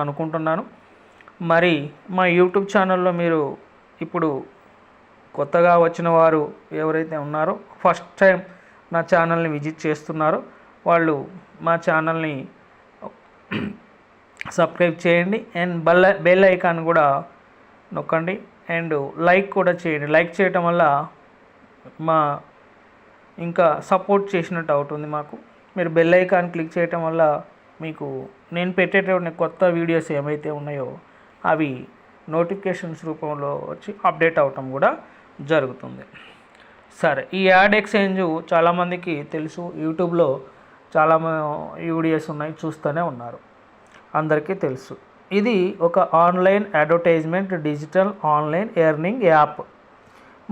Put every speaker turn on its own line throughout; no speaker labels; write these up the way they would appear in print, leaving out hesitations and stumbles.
అనుకుంటున్నాను. మరి మా యూట్యూబ్ ఛానల్లో మీరు ఇప్పుడు కొత్తగా వచ్చిన వారు ఎవరైతే ఉన్నారో, ఫస్ట్ టైం నా ఛానల్ని విజిట్ చేస్తున్నారో వాళ్ళు మా ఛానల్ని సబ్స్క్రైబ్ చేయండి అండ్ బెల్ ఐకాన్ కూడా నొక్కండి అండ్ లైక్ కూడా చేయండి. లైక్ చేయటం వల్ల మా ఇంకా సపోర్ట్ చేసినట్టు అవుతుంది మాకు. మీరు బెల్ ఐకాన్ క్లిక్ చేయటం వల్ల మీకు నేను పెట్టేటువంటి కొత్త వీడియోస్ ఏమైతే ఉన్నాయో అవి నోటిఫికేషన్స్ రూపంలో వచ్చి అప్డేట్ అవటం కూడా జరుగుతుంది. సరే, ఈ యాడ్ ఎక్స్చేంజ్ చాలామందికి తెలుసు. యూట్యూబ్లో చాలా వీడియోస్ ఉన్నాయి, చూస్తూనే ఉన్నారు, అందరికీ తెలుసు. ఇది ఒక online advertisement digital online earning app.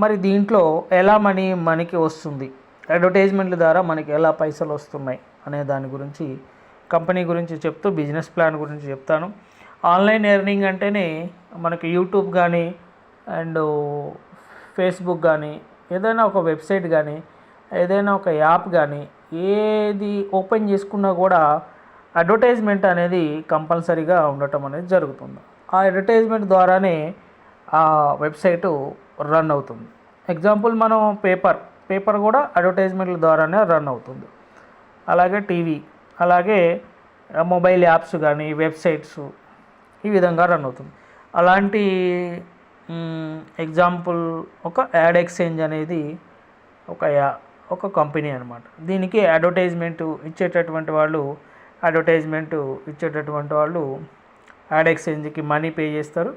మరి దీంట్లో ఎలా మనకి వస్తుంది, అడ్వర్టైజ్మెంట్ల ద్వారా మనకి ఎలా పైసలు వస్తున్నాయి అనే దాని గురించి, కంపెనీ గురించి చెప్తూ బిజినెస్ ప్లాన్ గురించి చెప్తాను. ఆన్లైన్ ఎర్నింగ్ అంటేనే మనకి యూట్యూబ్ కానీ అండ్ ఫేస్బుక్ కానీ ఏదైనా ఒక వెబ్సైట్ కానీ ఏదైనా ఒక యాప్ కానీ ఏది ఓపెన్ చేసుకున్నా కూడా అడ్వర్టైజ్మెంట్ అనేది కంపల్సరీగా ఉండటం అనేది జరుగుతుంది. ఆ అడ్వర్టైజ్మెంట్ ద్వారానే ఆ వెబ్సైటు రన్ అవుతుంది. ఎగ్జాంపుల్ మనం పేపర్ కూడా అడ్వర్టైజ్మెంట్ల ద్వారానే రన్ అవుతుంది. అలాగే టీవీ, అలాగే మొబైల్ యాప్స్ కానీ వెబ్సైట్స్ ఈ విధంగా రన్ అవుతుంది. అలాంటి ఎగ్జాంపుల్ ఒక యాడ్ ఎక్స్చేంజ్ అనేది ఒక కంపెనీ అనమాట. దీనికి అడ్వర్టైజ్మెంట్ ఇచ్చేటటువంటి వాళ్ళు యాడ్ ఎక్స్చేంజ్కి మనీ పే చేస్తారు.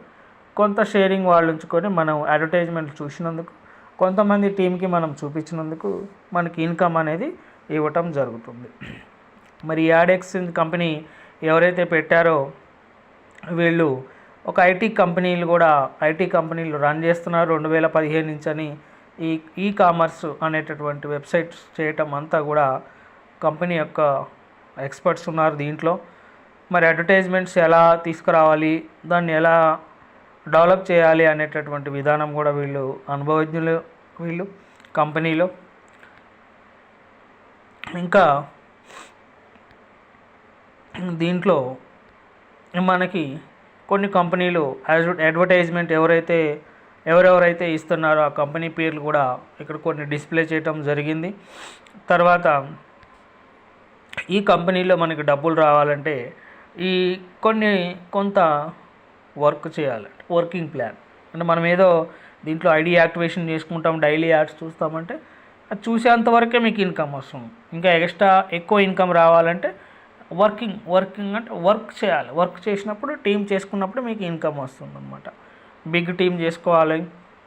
కొంత షేరింగ్ వాళ్ళు ఉంచుకొని మనం అడ్వర్టైజ్మెంట్ చూసినందుకు, కొంతమంది టీంకి మనం చూపించినందుకు మనకి ఇన్కమ్ అనేది ఇవ్వటం జరుగుతుంది. మరి యాడ్ ఎక్స్చేంజ్ కంపెనీ ఎవరైతే పెట్టారో వీళ్ళు ఒక ఐటీ కంపెనీలు రన్ చేస్తున్నారు 2015 నుంచి అని. ఈ కామర్స్ అనేటటువంటి వెబ్సైట్స్ చేయటం అంతా కూడా కంపెనీ యొక్క ఎక్స్పర్ట్స్ ఉన్నారు దీంట్లో. మరి అడ్వర్టైజ్మెంట్స్ ఎలా తీసుకురావాలి, దాన్ని ఎలా డెవలప్ చేయాలి అనేటటువంటి విధానం కూడా వీళ్ళు అనుభవజ్ఞులు వీళ్ళు కంపెనీలో. ఇంకా దీంట్లో మనకి కొన్ని కంపెనీలు అడ్వర్టైజ్మెంట్ ఎవరెవరైతే ఇస్తున్నారో ఆ కంపెనీ పేర్లు కూడా ఇక్కడ కొన్ని డిస్ప్లే చేయటం జరిగింది. తర్వాత ఈ కంపెనీలో మనకి డబ్బులు రావాలంటే కొంత వర్క్ చేయాలి. వర్కింగ్ ప్లాన్ అంటే మనం ఏదో దీంట్లో ఐడి యాక్టివేషన్ చేసుకుంటాం, డైలీ యాడ్స్ చూస్తామంటే అది చూసేంతవరకే మీకు ఇన్కమ్ వస్తుంది. ఇంకా ఎక్కువ ఇన్కమ్ రావాలంటే వర్కింగ్ అంటే వర్క్ చేయాలి. వర్క్ చేసినప్పుడు టీం చేసుకున్నప్పుడు మీకు ఇన్కమ్ వస్తుంది అనమాట. బిగ్ టీం చేసుకోవాలి.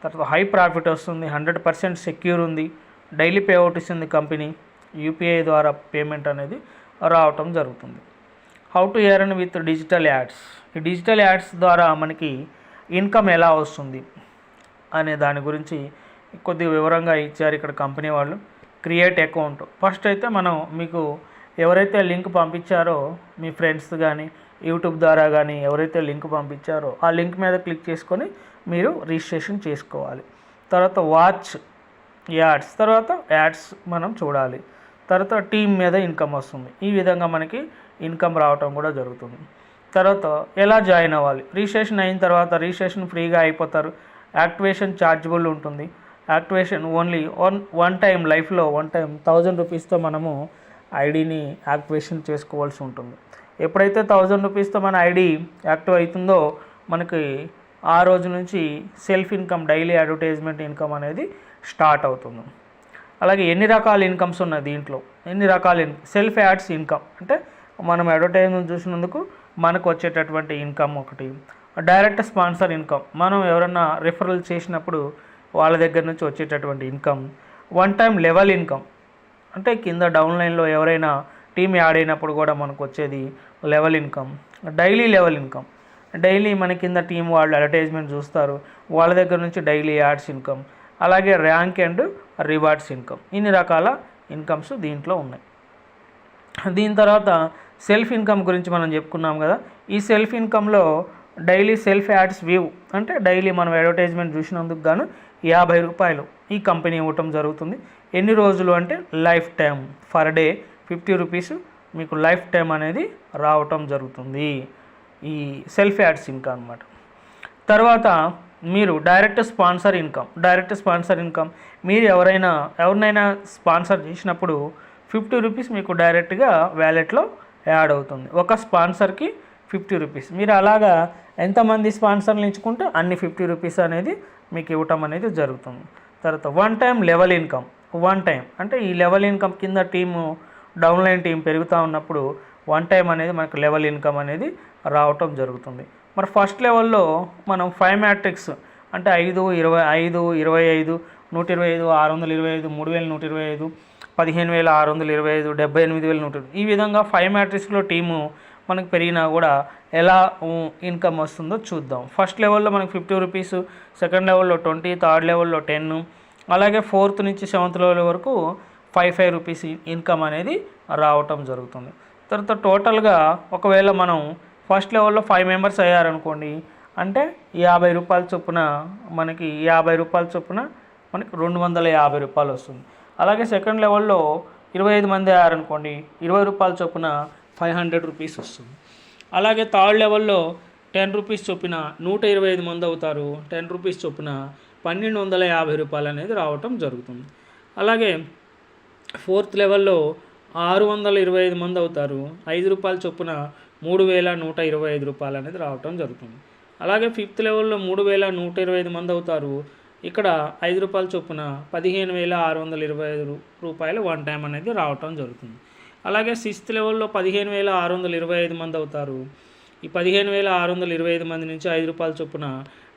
తర్వాత హై ప్రాఫిట్ వస్తుంది, 100% సెక్యూర్ ఉంది, డైలీ పే అవుట్ ఇస్తుంది కంపెనీ, యూపీఐ ద్వారా పేమెంట్ అనేది రావటం జరుగుతుంది. How to earn with digital ads. ఈ డిజిటల్ యాడ్స్ ద్వారా మనకి ఇన్కమ్ ఎలా వస్తుంది అనే దాని గురించి కొద్దిగా వివరంగా ఇచ్చారు ఇక్కడ కంపెనీ వాళ్ళు. Create account. ఫస్ట్ అయితే మనం మీకు ఎవరైతే లింక్ పంపించారో మీ ఫ్రెండ్స్ కానీ యూట్యూబ్ ద్వారా కానీ ఎవరైతే లింక్ పంపించారో ఆ లింక్ మీద క్లిక్ చేసుకొని మీరు రిజిస్ట్రేషన్ చేసుకోవాలి. తర్వాత వాచ్ యాడ్స్, తర్వాత యాడ్స్ మనం చూడాలి. తర్వాత టీం మీద ఇన్కమ్ వస్తుంది. ఈ విధంగా మనకి ఇన్కమ్ రావటం కూడా జరుగుతుంది. తర్వాత ఎలా జాయిన్ అవ్వాలి. రిజిస్ట్రేషన్ అయిన తర్వాత రిజిస్ట్రేషన్ ఫ్రీగా అయిపోతారు. యాక్టివేషన్ ఛార్జబుల్ ఉంటుంది. యాక్టివేషన్ ఓన్లీ వన్ టైం, లైఫ్లో 1000 రూపీస్తో మనము ఐడిని యాక్టివేషన్ చేసుకోవాల్సి ఉంటుంది. ఎప్పుడైతే 1000 రూపీస్తో మన ఐడి యాక్టివ్ అవుతుందో మనకి ఆ రోజు నుంచి self income, daily advertisement income అనేది స్టార్ట్ అవుతుంది. అలాగే ఎన్ని రకాల ఇన్కమ్స్ ఉన్నాయి దీంట్లో, సెల్ఫ్ యాడ్స్ ఇన్కమ్ అంటే మనం అడ్వర్టైజ్మెంట్ చూసినందుకు మనకు వచ్చేటటువంటి ఇన్కమ్ ఒకటి. డైరెక్ట్ స్పాన్సర్ ఇన్కమ్, మనం ఎవరన్నా రిఫరల్ చేసినప్పుడు వాళ్ళ దగ్గర నుంచి వచ్చేటటువంటి income. One time level income అంటే కింద డౌన్లైన్లో ఎవరైనా టీమ్ యాడ్ అయినప్పుడు కూడా మనకు వచ్చేది level income. Daily level income, daily మన కింద టీం వాళ్ళు అడ్వర్టైజ్మెంట్ చూస్తారు, వాళ్ళ దగ్గర నుంచి డైలీ యాడ్స్ ఇన్కమ్. అలాగే ర్యాంక్ అండ్ రివార్డ్స్ ఇన్కమ్. ఇన్ని రకాల ఇన్కమ్స్ దీంట్లో ఉన్నాయి. దీని తర్వాత సెల్ఫ్ ఇన్కమ్ గురించి మనం చెప్పుకున్నాం కదా. ఈ సెల్ఫ్ ఇన్కమ్లో డైలీ సెల్ఫ్ యాడ్స్ వ్యూ అంటే డైలీ మనం అడ్వర్టైజ్మెంట్ చూసినందుకు గాను 50 రూపాయలు ఈ కంపెనీ ఇవ్వటం జరుగుతుంది. ఎన్ని రోజులు అంటే life time, for day 50 rupees మీకు లైఫ్ టైం అనేది రావటం జరుగుతుంది. ఈ సెల్ఫ్ యాడ్స్ ఇన్కమ్ అనమాట. తర్వాత మీరు డైరెక్ట్ స్పాన్సర్ ఇన్కమ్ మీరు ఎవరినైనా స్పాన్సర్ చేసినప్పుడు 50 రూపీస్ మీకు డైరెక్ట్గా వ్యాలెట్లో యాడ్ అవుతుంది. ఒక స్పాన్సర్కి 50 రూపీస్. మీరు అలాగా ఎంతమంది స్పాన్సర్లు ఎంచుకుంటే అన్ని 50 రూపీస్ అనేది మీకు ఇవ్వటం అనేది జరుగుతుంది. తర్వాత వన్ టైం లెవెల్ ఇన్కమ్. అంటే ఈ లెవెల్ ఇన్కమ్ కింద డౌన్లైన్ టీం పెరుగుతూ ఉన్నప్పుడు వన్ టైం అనేది మనకు లెవెల్ ఇన్కమ్ అనేది రావటం జరుగుతుంది. మరి ఫస్ట్ లెవెల్లో మనం 5 మ్యాట్రిక్స్ అంటే 5, 25, 25, 125, 625, 3125, 15625, 78,120 ఈ విధంగా 5 మ్యాట్రిక్స్లో టీము మనకు పెరిగినా కూడా ఎలా ఇన్కమ్ వస్తుందో చూద్దాం. ఫస్ట్ లెవెల్లో మనకు 50 రూపీస్, సెకండ్ లెవెల్లో 20, థర్డ్ లెవెల్లో 10, అలాగే 4th నుంచి 7th లెవెల్ వరకు 5 రూపీస్ ఇన్కమ్ అనేది రావటం జరుగుతుంది. తర్వాత టోటల్గా ఒకవేళ మనం ఫస్ట్ లెవెల్లో 5 మెంబర్స్ అయ్యారనుకోండి, అంటే 50 రూపాయల చొప్పున మనకి 250 రూపాయలు వస్తుంది. అలాగే సెకండ్ లెవెల్లో 25 మంది అయ్యారనుకోండి, 20 రూపాయల చొప్పున 500 రూపీస్ వస్తుంది. అలాగే థర్డ్ లెవెల్లో 10 రూపీస్ చొప్పున 125 మంది అవుతారు. 10 రూపీస్ చొప్పున 1250 రూపాయలు అనేది రావటం జరుగుతుంది. అలాగే 4th లెవెల్లో 625 మంది అవుతారు. 5 రూపాయల చొప్పున 3125 రూపాయలు అనేది రావటం జరుగుతుంది. అలాగే 5th లెవెల్లో 3125 మంది అవుతారు. ఇక్కడ 5 రూపాయల చొప్పున 15,625 రూపాయలు వన్ టైం అనేది రావటం జరుగుతుంది. అలాగే 6th లెవెల్లో 15,625 మంది అవుతారు. ఈ 15,625 మంది నుంచి 5 రూపాయల చొప్పున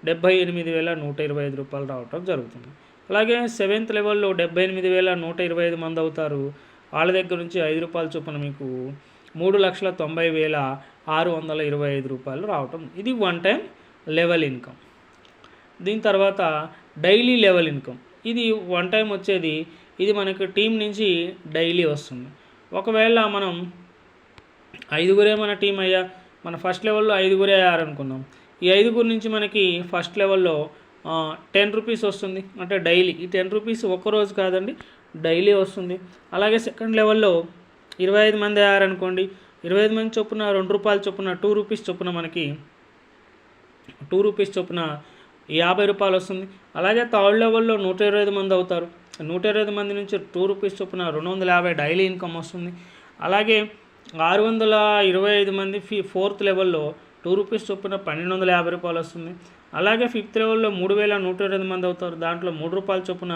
78,125 రూపాయలు రావటం జరుగుతుంది. అలాగే 7th లెవెల్లో 78,125 మంది అవుతారు. వాళ్ళ దగ్గర నుంచి 5 రూపాయల చొప్పున మీకు 3,90,625 రూపాయలు రావటం. ఇది వన్ టైం లెవెల్ ఇన్కమ్. దీని తర్వాత డైలీ లెవెల్ ఇన్కమ్. ఇది వన్ టైం వచ్చేది. ఇది మనకు టీం నుంచి డైలీ వస్తుంది. ఒకవేళ మనం 5గురే మన టీం మన ఫస్ట్ లెవెల్లో 5గురే అయ్యారనుకున్నాం. ఈ 5గురి నుంచి మనకి ఫస్ట్ లెవెల్లో 10 రూపీస్ వస్తుంది. అంటే డైలీ ఈ 10 రూపీస్ ఒక్కరోజు కాదండి, డైలీ వస్తుంది. అలాగే సెకండ్ లెవెల్లో 25 మంది అయ్యారనుకోండి, 25 మంది చొప్పున 2 రూపాయల చొప్పున 2 రూపీస్ చొప్పున మనకి 2 రూపీస్ చొప్పున 50 రూపాయలు వస్తుంది. అలాగే థర్డ్ లెవెల్లో 125 మంది అవుతారు. 125 మంది నుంచి 2 రూపీస్ చొప్పున 250 డైలీ ఇన్కమ్ వస్తుంది. అలాగే 625 మంది 4th లెవెల్లో 2 రూపీస్ చొప్పున 1250 రూపాయలు వస్తుంది. అలాగే 5th లెవెల్లో 3,125 మంది అవుతారు. దాంట్లో 3 రూపాయల చొప్పున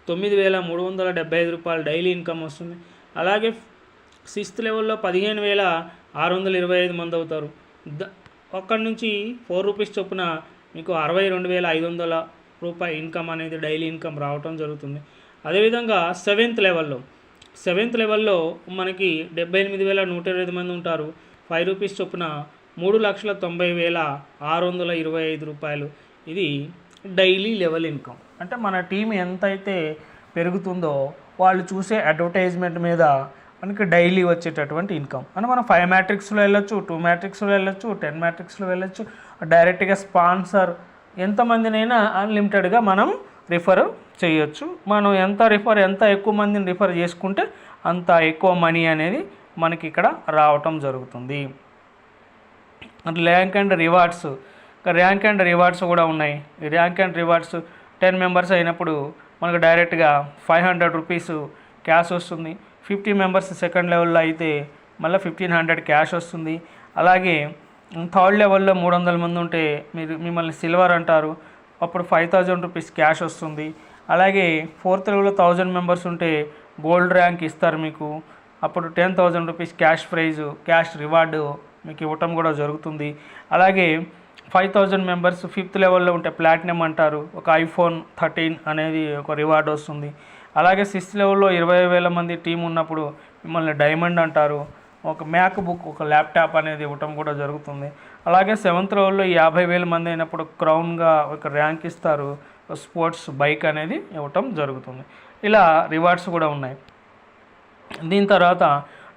9,375 రూపాయలు డైలీ ఇన్కమ్ వస్తుంది. అలాగే 6th లెవెల్లో 15,625 మంది అవుతారు. అక్కడి నుంచి 4 రూపీస్ చొప్పున మీకు 62,500 రూపాయల ఇన్కమ్ అనేది డైలీ ఇన్కమ్ రావటం జరుగుతుంది. అదేవిధంగా 7th లెవెల్లో మనకి 78,125 మంది ఉంటారు. 5 రూపీస్ చొప్పున 3,90,625 రూపాయలు. ఇది డైలీ లెవెల్ ఇన్కమ్. అంటే మన టీం ఎంతైతే పెరుగుతుందో వాళ్ళు చూసే అడ్వర్టైజ్మెంట్ మీద మనకి డైలీ వచ్చేటటువంటి ఇన్కమ్. అంటే మనం 5 మ్యాట్రిక్స్లో వెళ్ళొచ్చు, 2 మ్యాట్రిక్స్లో వెళ్ళొచ్చు, 10 మ్యాట్రిక్స్లో వెళ్ళొచ్చు. డైరెక్ట్గా స్పాన్సర్ ఎంతమందినైనా అన్లిమిటెడ్గా మనం రిఫర్ చేయొచ్చు. మనం ఎంత ఎక్కువ మందిని రిఫర్ చేసుకుంటే అంత ఎక్కువ మనీ అనేది మనకి ఇక్కడ రావటం జరుగుతుంది. ర్యాంక్ అండ్ రివార్డ్స్ కూడా ఉన్నాయి. ఈ ర్యాంక్ అండ్ రివార్డ్స్ 10 మెంబర్స్ అయినప్పుడు మనకు డైరెక్ట్గా 500 రూపీస్ క్యాష్ వస్తుంది. 50 మెంబర్స్ సెకండ్ లెవెల్లో అయితే మళ్ళీ 1,500 క్యాష్ వస్తుంది. అలాగే థర్డ్ లెవెల్లో 300 మంది ఉంటే మిమ్మల్ని సిల్వర్ అంటారు, అప్పుడు 5,000 రూపీస్ క్యాష్ వస్తుంది. అలాగే 4th లెవెల్లో 1000 మెంబర్స్ ఉంటే గోల్డ్ ర్యాంక్ ఇస్తారు మీకు, అప్పుడు 10,000 రూపీస్ క్యాష్ రివార్డు మీకు ఇవ్వటం కూడా జరుగుతుంది. అలాగే 5,000 మెంబర్స్ 5th లెవెల్లో ఉంటే ప్లాటినం అంటారు, ఒక iPhone 13 అనేది ఒక రివార్డ్ వస్తుంది. అలాగే 6th లెవెల్లో 20,000 మంది టీం ఉన్నప్పుడు మిమ్మల్ని డైమండ్ అంటారు, ఒక మ్యాక్ బుక్, ఒక ల్యాప్టాప్ అనేది ఇవ్వటం కూడా జరుగుతుంది. అలాగే 7th లెవెల్లో 50,000 మంది అయినప్పుడు క్రౌన్గా ఒక ర్యాంక్ ఇస్తారు, స్పోర్ట్స్ బైక్ అనేది ఇవ్వటం జరుగుతుంది. ఇలా రివార్డ్స్ కూడా ఉన్నాయి. దీని తర్వాత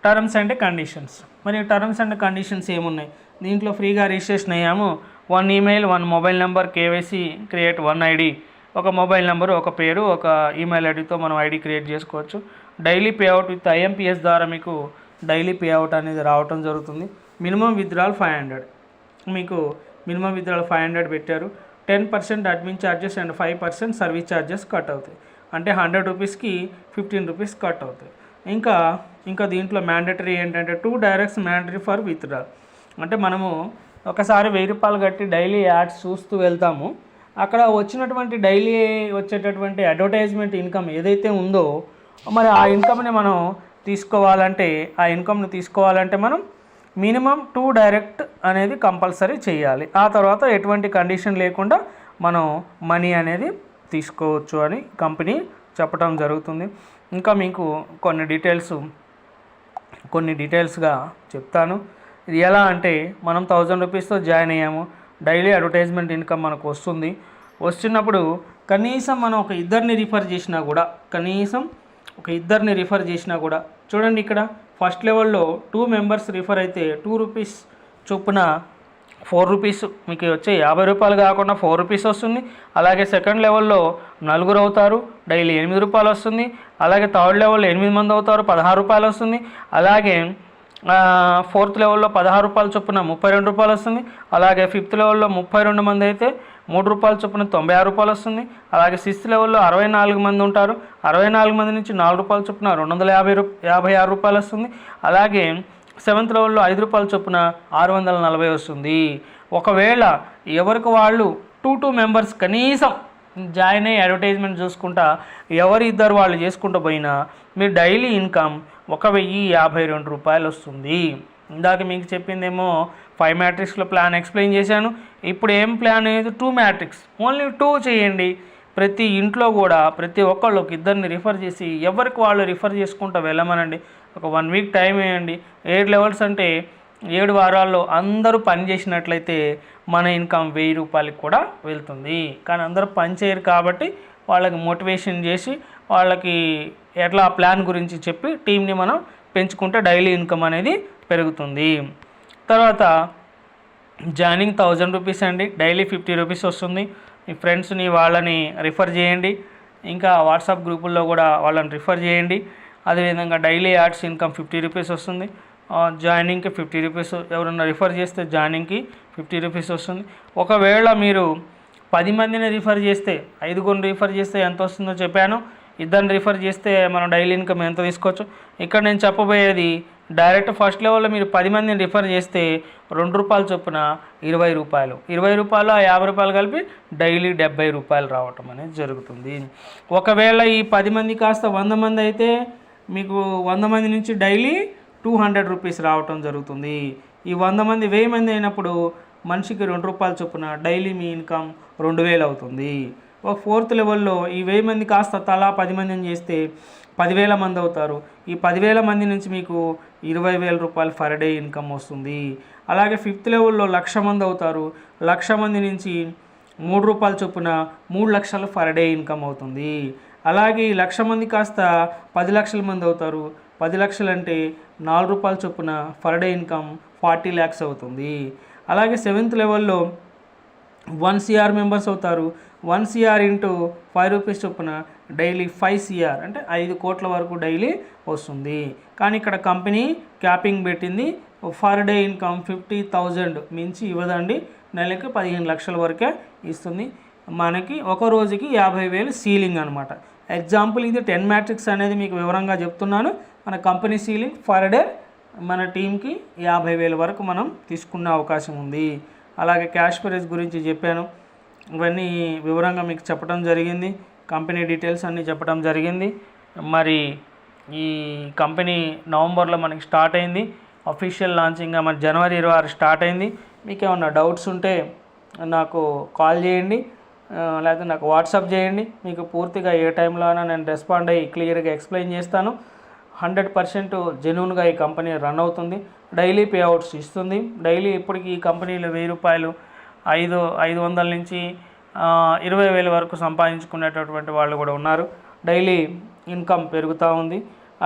టర్మ్స్ అండ్ కండిషన్స్. మరి టర్మ్స్ అండ్ కండిషన్స్ ఏమున్నాయి? దీంట్లో ఫ్రీగా రిజిస్ట్రేషన్ అయ్యాము. 1 email, 1 mobile number, KYC, create 1 ID, ఒక మొబైల్ నెంబరు, ఒక పేరు, ఒక ఈమెయిల్ ఐడితో మనం ఐడి క్రియేట్ చేసుకోవచ్చు. డైలీ పేఅవుట్ విత్ IMPS ద్వారా మీకు డైలీ పేఅవుట్ అనేది రావటం జరుగుతుంది. Minimum withdrawal 500. మీకు మినిమం విత్డ్రాల్ 500 పెట్టారు. 10% admin charges and 5% service charges cut అవుతాయి. అంటే 100 రూపీస్కి 15 రూపీస్ కట్ అవుతాయి. ఇంకా దీంట్లో మ్యాండేటరీ ఏంటంటే 2 డైరెక్ట్స్ మ్యాండేటరీ ఫర్ విత్డ్రాల్. అంటే మనము ఒకసారి 1000 రూపాయలు కట్టి డైలీ యాడ్స్ చూస్తూ వెళ్తాము. అక్కడ వచ్చినటువంటి డైలీ వచ్చేటటువంటి అడ్వర్టైజ్మెంట్ ఇన్కమ్ ఏదైతే ఉందో మరి ఆ ఇన్కమ్ని మనం తీసుకోవాలంటే మనం మినిమం 2 డైరెక్ట్ అనేది కంపల్సరీ చేయాలి. ఆ తర్వాత ఎటువంటి కండిషన్ లేకుండా మనం మనీ అనేది తీసుకోవచ్చు అని కంపెనీ చెప్పడం జరుగుతుంది. ఇంకా మీకు కొన్ని డీటెయిల్స్గా చెప్తాను. ఇది ఎలా అంటే మనం 1000 రూపీస్తో జాయిన్ అయ్యాము. డైలీ అడ్వర్టైజ్మెంట్ ఇన్కమ్ మనకు వస్తున్నప్పుడు కనీసం మనం ఒక ఇద్దరిని రిఫర్ చేసినా కూడా చూడండి, ఇక్కడ ఫస్ట్ లెవెల్లో 2 మెంబర్స్ రిఫర్ అయితే 2 రూపీస్ చొప్పున 4 రూపీస్ మీకు వచ్చే 50 రూపాయలు కాకుండా 4 రూపీస్ వస్తుంది. అలాగే సెకండ్ లెవెల్లో 4 అవుతారు, డైలీ 8 రూపాయలు వస్తుంది. అలాగే థర్డ్ లెవెల్లో 8 మంది అవుతారు, 16 రూపాయలు వస్తుంది. అలాగే ఫోర్త్ లెవెల్లో 16 రూపాయల చొప్పున 32 రూపాయలు వస్తుంది. అలాగే ఫిఫ్త్ లెవెల్లో 32 మంది అయితే 3 రూపాయల చొప్పున 96 రూపాయలు వస్తుంది. అలాగే సిక్స్త్ లెవెల్లో 64 మంది ఉంటారు, 64 మంది నుంచి 4 రూపాయల చొప్పున 256 రూపాయలు వస్తుంది. అలాగే సెవెంత్ లెవెల్లో 5 రూపాయల చొప్పున 640 వస్తుంది. ఒకవేళ ఎవరికి వాళ్ళు 2 మెంబర్స్ కనీసం జాయిన్ అయ్యి అడ్వర్టైజ్మెంట్ చూసుకుంటా ఇద్దరు వాళ్ళు చేసుకుంటూ పోయినా మీరు డైలీ ఇన్కమ్ 1052 రూపాయలు వస్తుంది. ఇందాక మీకు చెప్పిందేమో 5 మ్యాట్రిక్స్లో ప్లాన్ ఎక్స్ప్లెయిన్ చేశాను. ఇప్పుడు ఏం ప్లాన్ అనేది 2 మ్యాట్రిక్స్, ఓన్లీ 2 చేయండి. ప్రతి ఇంట్లో కూడా ప్రతి ఒక్కళ్ళకి ఇద్దరిని రిఫర్ చేసి ఎవరికి వాళ్ళు రిఫర్ చేసుకుంటూ వెళ్ళమనండి. ఒక 1 వీక్ టైం వేయండి. 7 లెవెల్స్ అంటే 7 వారాల్లో అందరూ పని చేసినట్లయితే మన ఇన్కమ్ 1000 రూపాయలకి కూడా వెళ్తుంది. కానీ అందరూ పని చేయరు కాబట్టి వాళ్ళకి మోటివేషన్ చేసి వాళ్ళకి ఎట్లా ప్లాన్ గురించి చెప్పి టీంని మనం పెంచుకుంటే డైలీ ఇన్కమ్ అనేది పెరుగుతుంది. తర్వాత జాయినింగ్ 1000 రూపీస్ అండి, డైలీ 50 రూపీస్ వస్తుంది. మీ ఫ్రెండ్స్ని వాళ్ళని రిఫర్ చేయండి. ఇంకా వాట్సాప్ గ్రూపుల్లో కూడా వాళ్ళని రిఫర్ చేయండి. అదేవిధంగా డైలీ యాడ్స్ ఇన్కమ్ 50 రూపీస్ వస్తుంది. జాయినింగ్కి 50 రూపీస్, ఎవరన్నా రిఫర్ చేస్తే జాయినింగ్కి 50 రూపీస్ వస్తుంది. ఒకవేళ మీరు 10 మందిని రిఫర్ చేస్తే, 5 రిఫర్ చేస్తే ఎంత వస్తుందో చెప్పాను. ఇద్దరిని రిఫర్ చేస్తే మనం డైలీ ఇన్కమ్ ఎంత తీసుకోవచ్చు. ఇక్కడ నేను చెప్పబోయేది డైరెక్ట్ ఫస్ట్ లెవెల్లో మీరు 10 మందిని రిఫర్ చేస్తే 2 రూపాయల చొప్పున 20 రూపాయలు, 20 రూపాయలు 50 రూపాయలు కలిపి డైలీ 70 రూపాయలు రావటం అనేది జరుగుతుంది. ఒకవేళ ఈ 10 మంది కాస్త 100 మంది అయితే మీకు 100 మంది నుంచి డైలీ 200 రూపీస్ రావటం జరుగుతుంది. ఈ 100 మంది 1000 మంది అయినప్పుడు మనిషికి 2 రూపాయల చొప్పున డైలీ మీ ఇన్కమ్ 2000 అవుతుంది. ఒక ఫోర్త్ లెవెల్లో ఈ 1000 మంది కాస్త తలా 10 మందిని చేస్తే 10,000 మంది అవుతారు. ఈ 10,000 మంది నుంచి మీకు 20,000 రూపాయలు పర్ డే ఇన్కమ్ వస్తుంది. అలాగే ఫిఫ్త్ లెవెల్లో 1,00,000 మంది అవుతారు. 1,00,000 మంది నుంచి 3 రూపాయల చొప్పున 3 లక్షలు పర్ డే ఇన్కమ్ అవుతుంది. అలాగే ఈ 1,00,000 మంది కాస్త 10 లక్షల మంది అవుతారు. 10 లక్షలు అంటే 4 రూపాయల చొప్పున పర్ డే ఇన్కమ్ 40 lakhs అవుతుంది. అలాగే సెవెంత్ లెవెల్లో 1 CR మెంబర్స్ అవుతారు. 1 CR ఇంటూ 5 రూపీస్ చొప్పున డైలీ 5 CR అంటే 5 కోట్ల వరకు డైలీ వస్తుంది. కానీ ఇక్కడ కంపెనీ క్యాపింగ్ పెట్టింది, పర్ డే ఇన్కమ్ 50,000 మించి ఇవ్వదండి. నెలకి 15 లక్షల వరకే ఇస్తుంది. మనకి ఒక రోజుకి 50,000 సీలింగ్ అనమాట. ఎగ్జాంపుల్ ఇది 10 మ్యాట్రిక్స్ అనేది మీకు వివరంగా చెప్తున్నాను. మన కంపెనీ సీలింగ్ పర్ డే మన టీంకి 50,000 వరకు మనం తీసుకునే అవకాశం ఉంది. అలాగే క్యాష్ ప్రైస్ గురించి చెప్పాను, ఇవన్నీ వివరంగా మీకు చెప్పడం జరిగింది. కంపెనీ డీటెయిల్స్ అన్నీ చెప్పడం జరిగింది. మరి ఈ కంపెనీ నవంబర్లో మనకి స్టార్ట్ అయింది. అఫీషియల్ లాంచింగ్గా మన జనవరి 26 స్టార్ట్ అయింది. మీకు ఏమన్నా డౌట్స్ ఉంటే నాకు కాల్ చేయండి, లేకపోతే నాకు వాట్సాప్ చేయండి. మీకు పూర్తిగా ఏ టైంలో అయినా నేను రెస్పాండ్ అయ్యి క్లియర్గా ఎక్స్ప్లెయిన్ చేస్తాను. 100% జెన్యూన్గా ఈ కంపెనీ రన్ అవుతుంది. డైలీ పే అవుట్స్ ఇస్తుంది. డైలీ ఇప్పటికీ ఈ కంపెనీలో 1000 రూపాయలు 500 నుంచి 20,000 వరకు సంపాదించుకునేటటువంటి వాళ్ళు కూడా ఉన్నారు. డైలీ ఇన్కమ్ పెరుగుతూ ఉంది.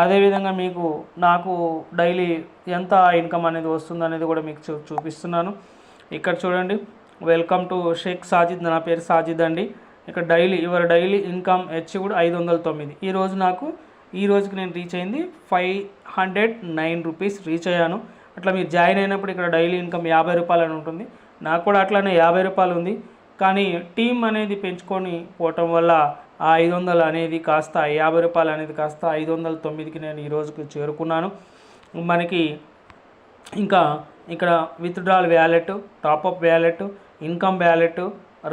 అదేవిధంగా నాకు డైలీ ఎంత ఇన్కమ్ అనేది వస్తుంది అనేది కూడా మీకు చూపిస్తున్నాను. ఇక్కడ చూడండి, వెల్కమ్ టు షేక్ సాజిద్. నా పేరు సాజిద్ అండి. ఇక్కడ యువర్ డైలీ ఇన్కమ్ కూడా 509. ఈ రోజుకి నేను రీచ్ అయింది 509 రూపీస్ రీచ్ అయ్యాను. అట్లా మీరు జాయిన్ అయినప్పుడు ఇక్కడ డైలీ ఇన్కమ్ 50 రూపాయలు అని ఉంటుంది. నాకు కూడా అట్లానే 50 రూపాయలు ఉంది. కానీ టీం అనేది పెంచుకొని పోవటం వల్ల ఆ 500 అనేది కాస్త 50 రూపాయలు అనేది కాస్త 509కి నేను ఈ రోజుకి చేరుకున్నాను. మనకి ఇంకా ఇక్కడ withdrawal wallet, top up wallet, income wallet,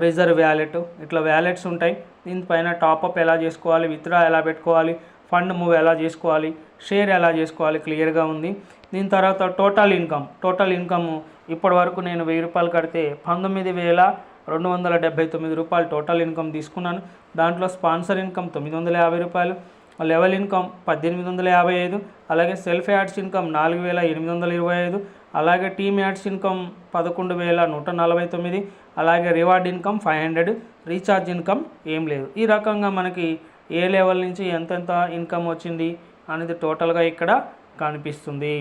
reserve wallet ఇట్లా వ్యాలెట్స్ ఉంటాయి. దీనిపైన టాపప్ ఎలా చేసుకోవాలి, విత్డ్రా ఎలా పెట్టుకోవాలి, ఫండ్ మూవ్ ఎలా చేసుకోవాలి, షేర్ ఎలా చేసుకోవాలి క్లియర్గా ఉంది. దీని తర్వాత టోటల్ ఇన్కమ్ ఇప్పటి వరకు నేను 1000 రూపాయలు కడితే 19,279 రూపాయలు టోటల్ ఇన్కమ్ తీసుకున్నాను. దాంట్లో స్పాన్సర్ ఇన్కమ్ 950 రూపాయలు, లెవెల్ ఇన్కమ్ 1855, అలాగే సెల్ఫ్ యాడ్స్ ఇన్కమ్ 4825, అలాగే టీమ్ యాడ్స్ ఇన్కమ్ 11,149, అలాగే రివార్డ్ ఇన్కమ్ 500, రీఛార్జ్ ఇన్కమ్ ఏం లేదు. ఈ రకంగా మనకి ఏ లెవెల్ నుంచి ఎంతెంత ఇన్కమ్ వచ్చింది అనేది టోటల్గా ఇక్కడ కనిపిస్తుంది.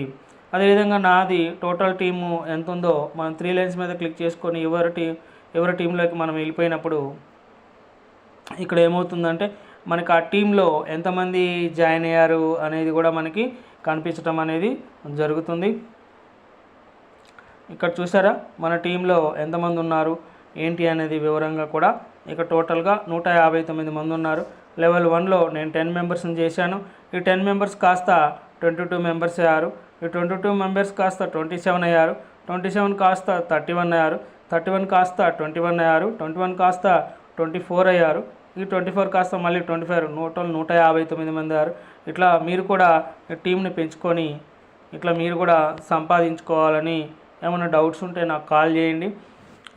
అదేవిధంగా నాది టోటల్ టీము ఎంత ఉందో మనం 3 లైన్స్ మీద క్లిక్ చేసుకొని ఎవరి టీంలోకి మనం వెళ్ళిపోయినప్పుడు ఇక్కడ ఏమవుతుందంటే మనకి ఆ టీంలో ఎంతమంది జాయిన్ అయ్యారు అనేది కూడా మనకి కనిపించడం అనేది జరుగుతుంది. ఇక్కడ చూసారా మన టీంలో ఎంతమంది ఉన్నారు ఏంటి అనేది వివరంగా కూడా ఇక టోటల్గా 159 మంది ఉన్నారు. లెవెల్ 1లో నేను 10 మెంబర్స్ని చేశాను. ఈ 10 మెంబర్స్ కాస్త 22 మెంబర్స్ అయ్యారు. ఈ 22 మెంబర్స్ కాస్త 27 అయ్యారు. 27 కాస్త 31 అయ్యారు. 31 కాస్త 21 అయ్యారు. 21 కాస్త 24 అయ్యారు. ఈ 24 కాస్త మళ్ళీ 25 టోటల్ 159 మంది అయ్యారు. ఇట్లా మీరు కూడా టీంని పెంచుకొని ఇట్లా మీరు కూడా సంపాదించుకోవాలని ఏమైనా డౌట్స్ ఉంటే నాకు కాల్ చేయండి.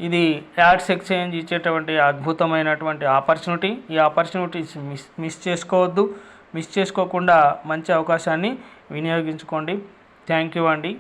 ఇది యాడ్స్ ఎక్స్చేంజ్ ఇచ్చేటువంటి అద్భుతమైనటువంటి ఆపర్చునిటీ. ఈ ఆపర్చునిటీస్ మిస్ చేసుకోవద్దు. మిస్ చేసుకోకుండా మంచి అవకాశాన్ని వినియోగించుకోండి. థ్యాంక్ యూ అండి.